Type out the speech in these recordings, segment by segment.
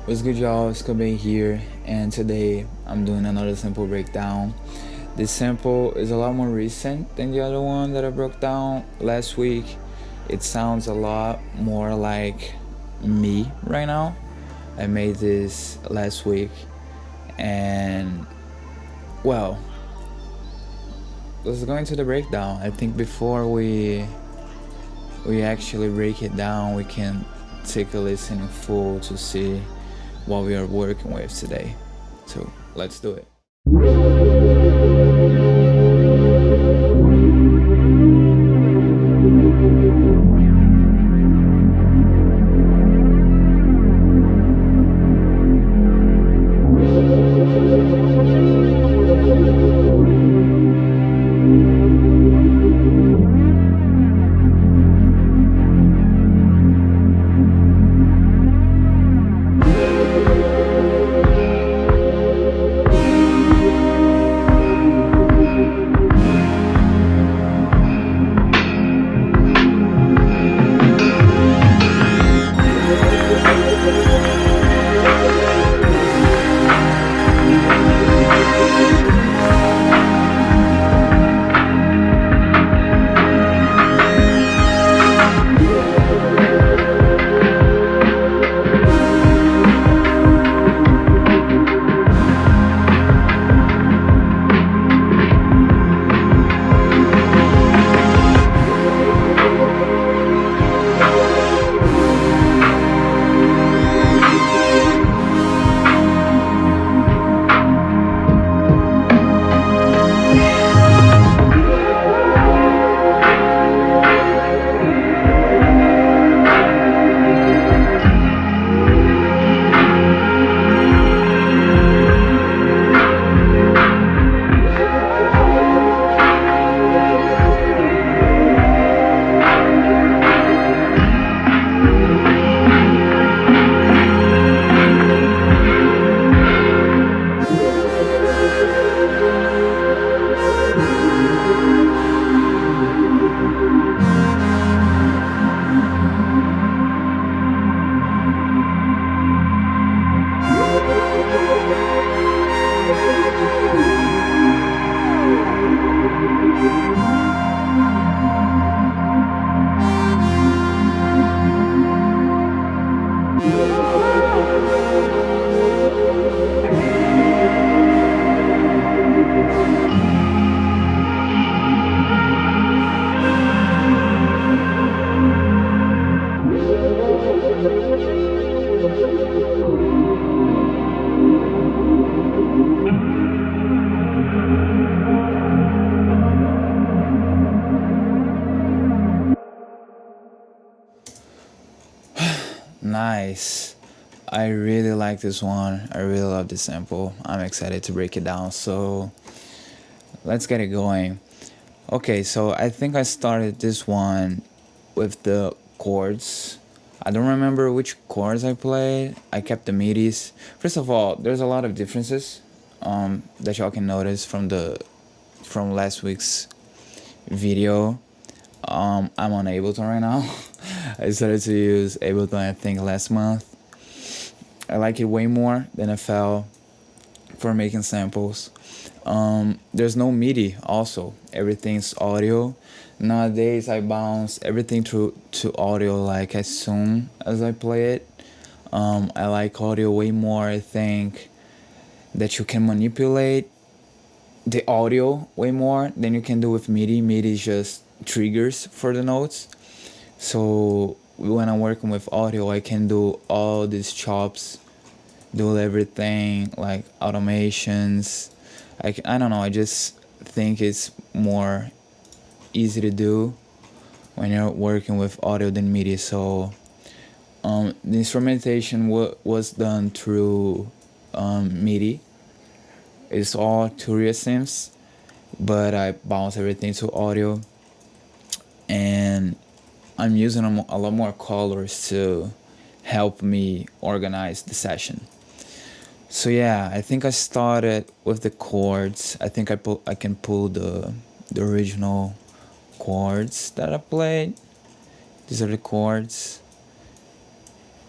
What's good, y'all? It's Kabeh here, and today I'm doing another sample breakdown. This sample is a lot more recent than the other one that I broke down last week. It sounds a lot more like me right now. I made this last week, and well, let's go into the breakdown. I think before we actually break it down, we can take a listen in full to see what we are working with today. So let's do it. Nice. I really like this one. I really love this sample. I'm excited to break it down. So let's get it going. Okay, so I think I started this one with the chords. I don't remember which chords I played. I kept the midis. First of all, there's a lot of differences that y'all can notice from last week's video. I'm on Ableton right now. I started to use Ableton I think last month. I like it way more than FL for making samples. There's no MIDI also. Everything's audio. Nowadays I bounce everything to audio like as soon as I play it. I like audio way more. I think that you can manipulate the audio way more than you can do with MIDI. MIDI is just triggers for the notes. So when I'm working with audio, I can do all these chops, do everything like automations. I don't know. I just think it's more easy to do when you're working with audio than MIDI. So the instrumentation was done through MIDI. It's all Turia synths, but I bounce everything to audio, and I'm using a lot more colors to help me organize the session. So yeah, I think I started with the chords. I think I can pull the original chords that I played. These are the chords.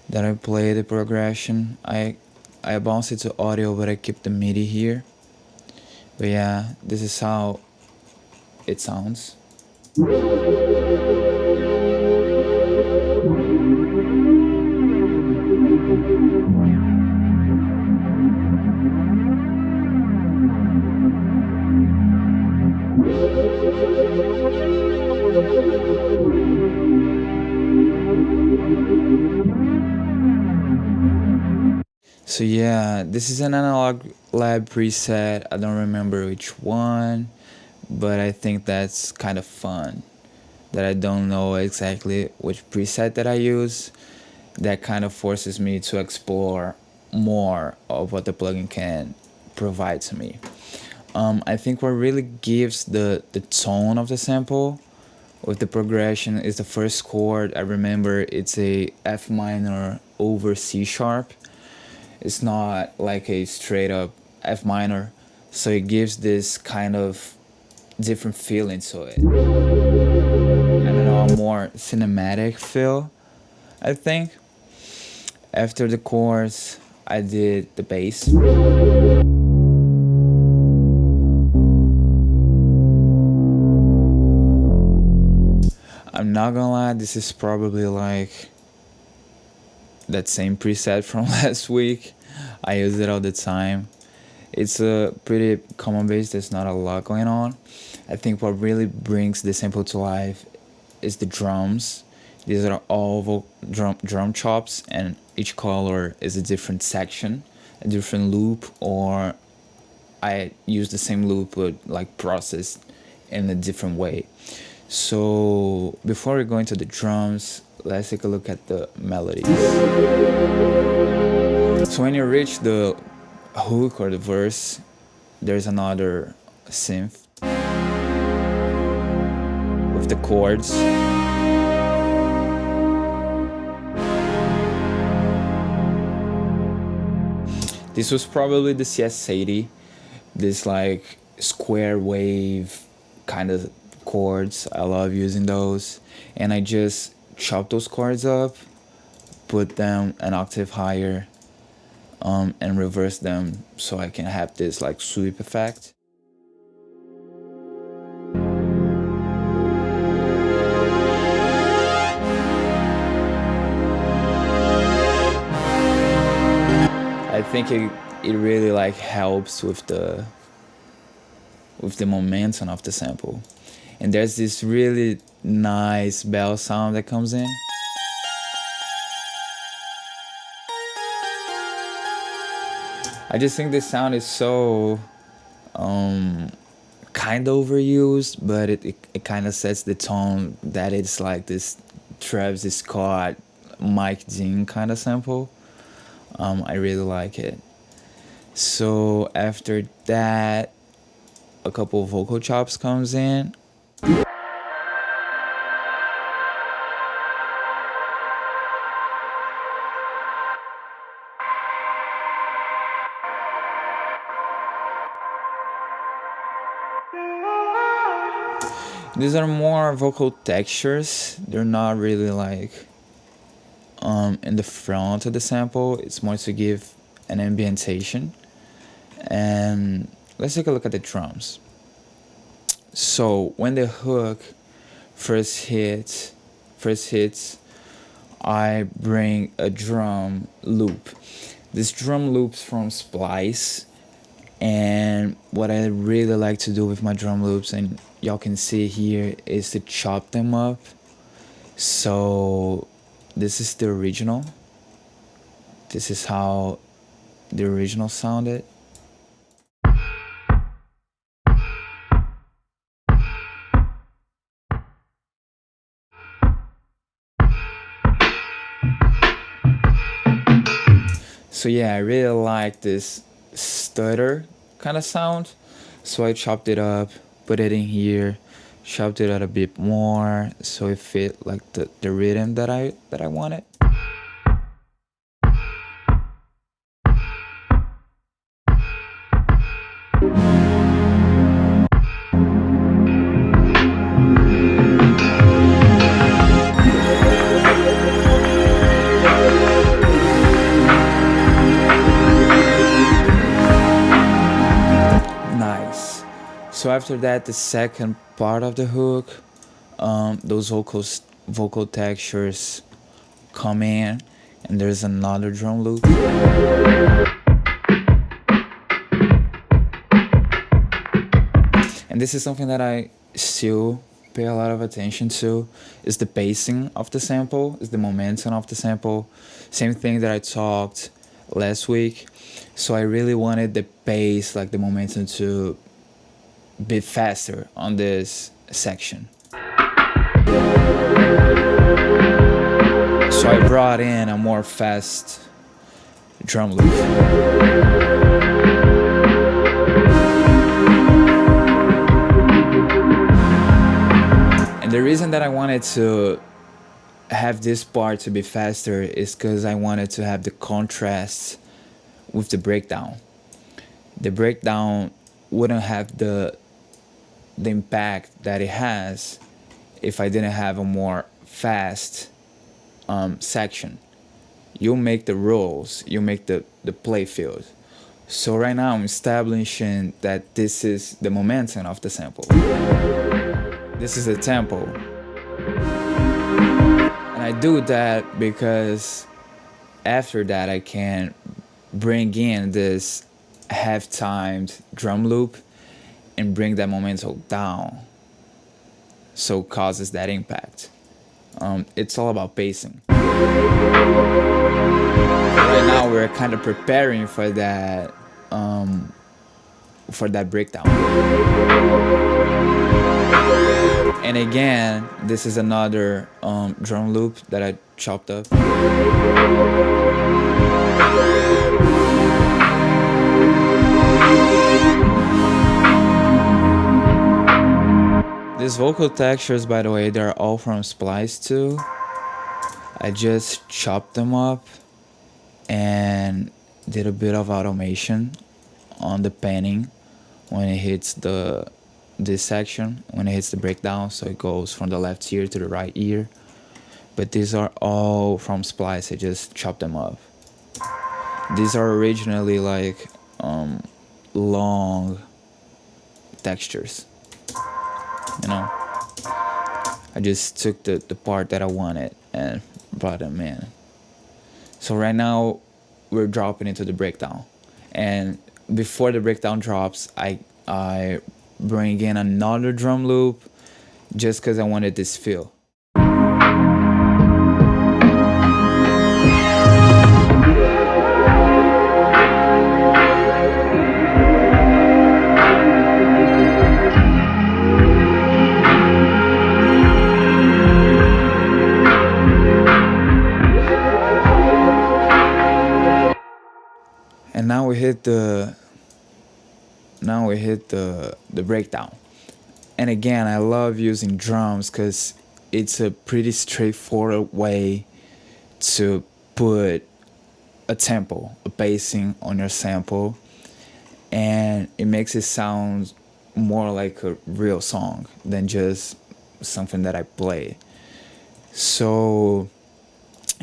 that I play the progression. I bounce it to audio, but I keep the MIDI here. But yeah, this is how it sounds. So yeah, this is an analog lab preset. I don't remember which one, but I think that's kind of fun that I don't know exactly which preset that I use. That kind of forces me to explore more of what the plugin can provide to me. I think what really gives the tone of the sample with the progression is the first chord. I remember it's a F minor over C sharp. It's not like a straight up F minor, so it gives this kind of different feeling to it. I don't know, a more cinematic feel, I think. After the chorus, I did the bass. I'm not gonna lie, this is probably like that same preset from last week. I use it all the time. It's a pretty common bass, there's not a lot going on. I think what really brings the sample to life is the drums. These are all drum chops, and each color is a different section, a different loop, or I use the same loop but like processed in a different way. So before we go into the drums, let's take a look at the melodies. So when you reach the hook or the verse, there's another synth with the chords. This was probably the CS80, this like square wave kind of chords. I love using those, and I just chop those chords up, put them an octave higher, and reverse them so I can have this like sweep effect. I think it really like helps with the momentum of the sample. And there's this really nice bell sound that comes in. I just think this sound is so kind of overused, but it kind of sets the tone that it's like this Travis Scott, Mike Dean kind of sample. I really like it. So after that, a couple of vocal chops comes in. These are more vocal textures. They're not really like in the front of the sample. It's more to give an ambientation. And let's take a look at the drums. So when the hook first hits, I bring a drum loop. This drum loops from Splice, and what I really like to do with my drum loops, and y'all can see here, is to chop them up. So this is the original. This is how the original sounded. So yeah, I really like this stutter kind of sound. So I chopped it up, put it in here, chopped it out a bit more so it fit like the rhythm that I wanted. So after that, the second part of the hook, those vocal textures come in, and there's another drum loop. And this is something that I still pay a lot of attention to, is the pacing of the sample, is the momentum of the sample. Same thing that I talked last week. So I really wanted the pace, like the momentum, to be faster on this section. So I brought in a more fast drum loop. And the reason that I wanted to have this part to be faster is because I wanted to have the contrast with the breakdown. The breakdown wouldn't have the impact that it has if I didn't have a more fast section. You make the rules, you make the play field. So right now I'm establishing that this is the momentum of the sample. This is a tempo. And I do that because after that I can bring in this half-timed drum loop and bring that momentum down, so it causes that impact. It's all about pacing. Right now we're kind of preparing for that breakdown. And again, this is another drum loop that I chopped up. These vocal textures, by the way, they're all from Splice too. I just chopped them up and did a bit of automation on the panning when it hits this section, when it hits the breakdown, so it goes from the left ear to the right ear. But these are all from Splice. I just chopped them up. These are originally like long textures, you know. I just took the part that I wanted and brought them in. So right now we're dropping into the breakdown, and before the breakdown drops, I bring in another drum loop just because I wanted this feel. And now we hit the breakdown. And again, I love using drums because it's a pretty straightforward way to put a tempo, a pacing on your sample, and it makes it sound more like a real song than just something that I play. So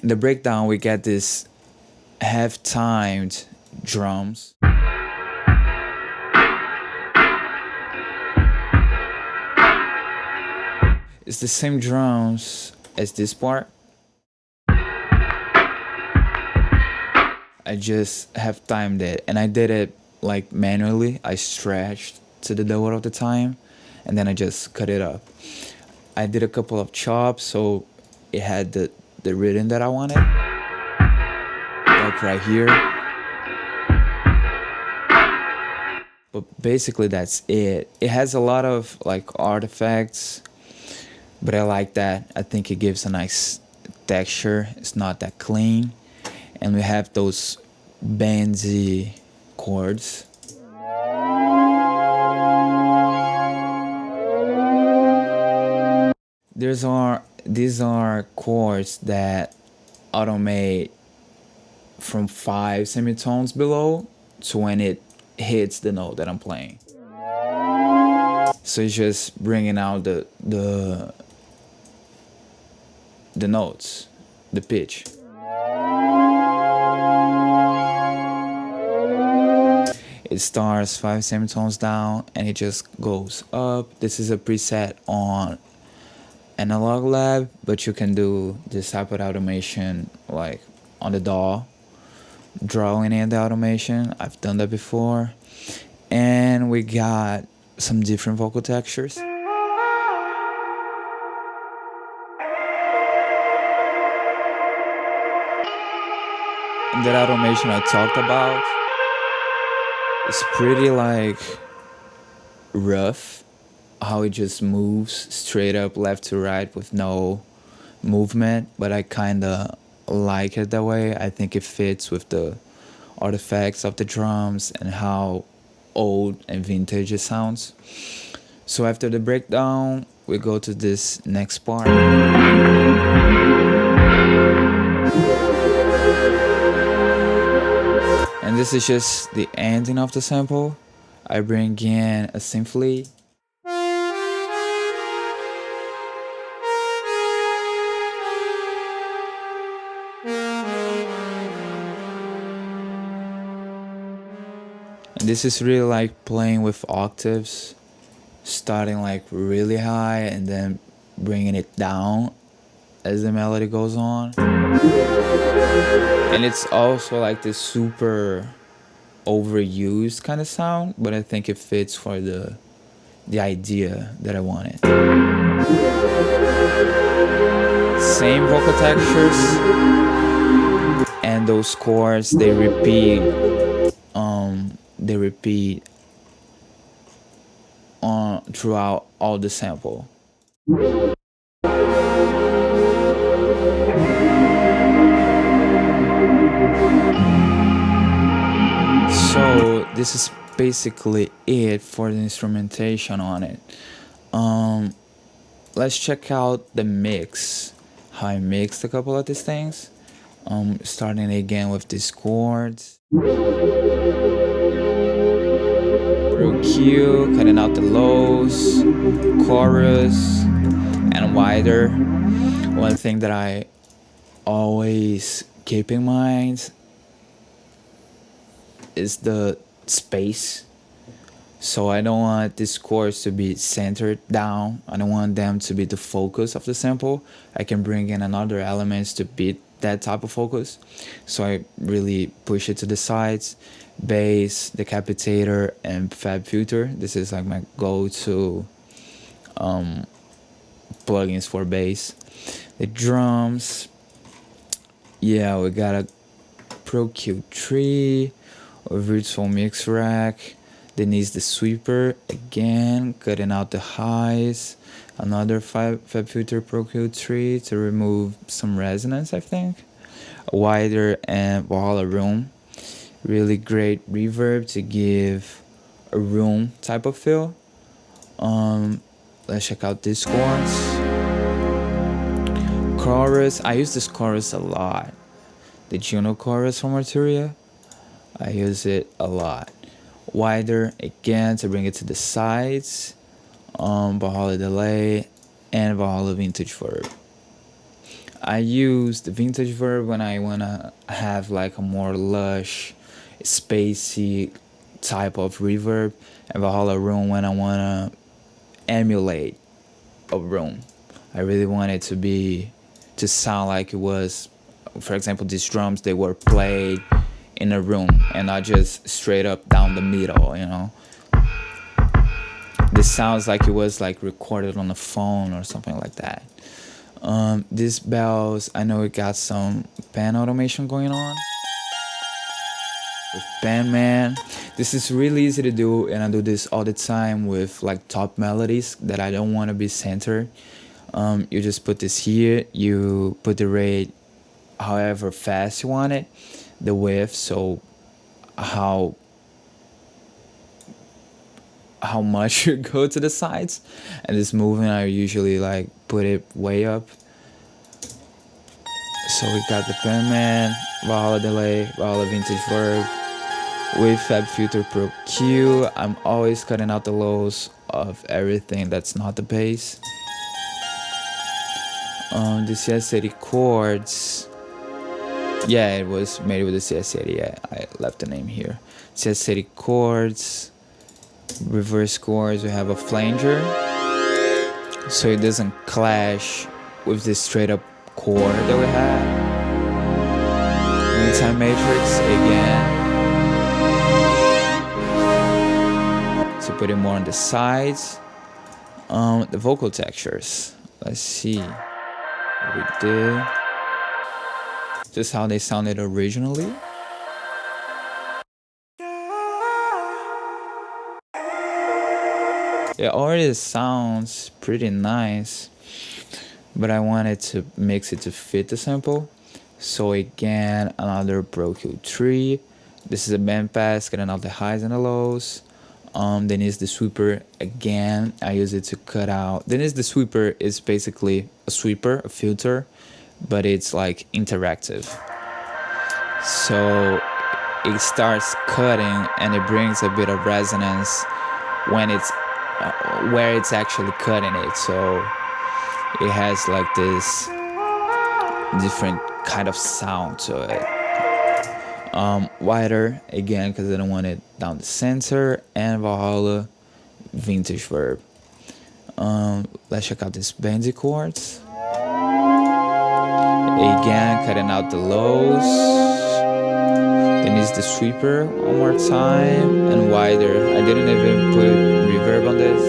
in the breakdown, we get this half-timed drums. It's the same drums as this part. I just have timed it, and I did it like manually. I stretched to the lower of the time, and then I just cut it up. I did a couple of chops so it had the rhythm that I wanted, like right here. But basically that's it. It has a lot of like artifacts, but I like that. I think it gives a nice texture. It's not that clean. And we have those bendy chords. These are chords that automate from 5 semitones below to when it hits the note that I'm playing. So it's just bringing out the notes, the pitch. It starts 5 semitones down and it just goes up. This is a preset on Analog Lab, but you can do this type of automation like on the DAW, drawing in the automation. I've done that before. And we got some different vocal textures. And that automation I talked about is pretty like rough, how it just moves straight up left to right with no movement, but I kinda like it that way. I think it fits with the artifacts of the drums and how old and vintage it sounds. So after the breakdown, we go to this next part. And this is just the ending of the sample. I bring in a synth lead. And this is really like playing with octaves, starting like really high and then bringing it down as the melody goes on. And it's also like this super overused kind of sound, but I think it fits for the idea that I wanted. Same vocal textures, and those chords they repeat on throughout all the sample. So this is basically it for the instrumentation on it. Let's check out the mix, how I mixed a couple of these things. Starting again with these chords. Real Q, cutting out the lows, chorus, and wider. One thing that I always keep in mind is the space. So I don't want these chords to be centered down. I don't want them to be the focus of the sample. I can bring in another elements to beat that type of focus. So I really push it to the sides. Bass, decapitator, and fab filter. This is like my go-to plugins for bass. The drums, yeah, we got a Pro Q3, a virtual mix rack. Then is the sweeper again, cutting out the highs. Another fab filter Pro Q3 to remove some resonance, I think. A wider and Valhalla room. Really great reverb to give a room type of feel. Let's check out this chorus. Chorus, I use this chorus a lot. The Juno chorus from Arturia, I use it a lot. Wider again to bring it to the sides. Valhalla delay and Valhalla vintage verb. I use the vintage verb when I wanna have like a more lush, spacey type of reverb, and Valhalla room when I wanna emulate a room. I really want it to sound like it was, for example, these drums, they were played in a room and not just straight up down the middle, you know. This sounds like it was like recorded on a phone or something like that. These bells, I know it got some pen automation going on with Bandman. This is really easy to do, and I do this all the time with like top melodies that I don't want to be centered. You just put this here, you put the rate however fast you want it, the width, so how much you go to the sides, and this movement I usually like put it way up. So we got the Penman, Valhalla delay, Valhalla vintage verb with Fab Filter Pro Q. I'm always cutting out the lows of everything that's not the bass. The CS80 chords, Yeah, it was made with the CS80. Yeah, I left the name here. CS80 chords, reverse chords. We have a flanger, so it doesn't clash with the straight up chord that we have. Anytime matrix again. So put it more on the sides. The vocal textures. Let's see what we did. Just how they sounded originally. It already sounds pretty nice, but I wanted to mix it to fit the sample. So again, another Pro Q3. This is a bandpass, getting out the highs and the lows. Then is the sweeper again. I use it to cut out. Then is the sweeper is basically a sweeper, a filter, but it's like interactive. So it starts cutting and it brings a bit of resonance when it's where it's actually cutting it. So it has like this different kind of sound to it. Wider again because I don't want it down the center, and Valhalla vintage verb. Let's check out this bendy chords. Again, cutting out the lows. Then is the sweeper one more time and wider. I didn't even put reverb on this.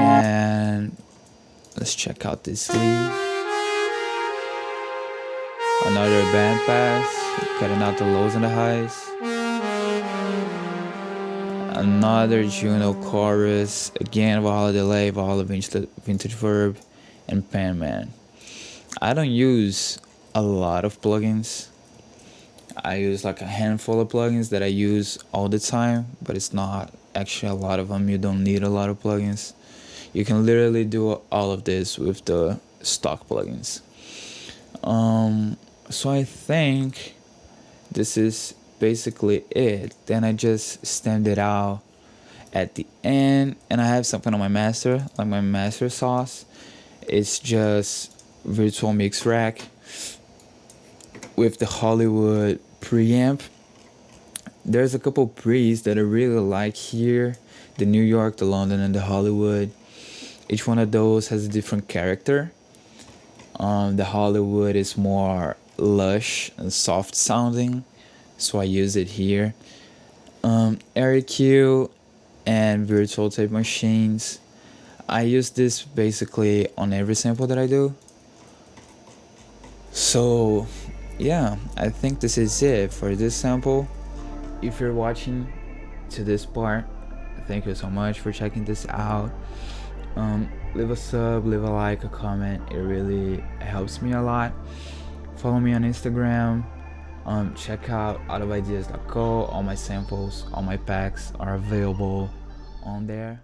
And let's check out this lead. Another bandpass, cutting out the lows and the highs. Another Juno chorus, again Valhalla delay, Valhalla vintage verb, and Panman. I don't use a lot of plugins. I use like a handful of plugins that I use all the time, but it's not actually a lot of them. You don't need a lot of plugins. You can literally do all of this with the stock plugins. So I think this is basically it. Then I just stamped it out at the end, and I have something on my master, like my master sauce. It's just virtual mix rack with the Hollywood preamp. There's a couple pre's that I really like here, the New York, the London, and the Hollywood. Each one of those has a different character. The Hollywood is more lush and soft sounding, so I use it here. REQ and virtual tape machines, I use this basically on every sample that I do. So yeah, I think this is it for this sample. If you're watching to this part, thank you so much for checking this out. Leave a sub, leave a like, a comment. It really helps me a lot. Follow me on Instagram. Check out outofideas.co. All my samples, all my packs are available on there.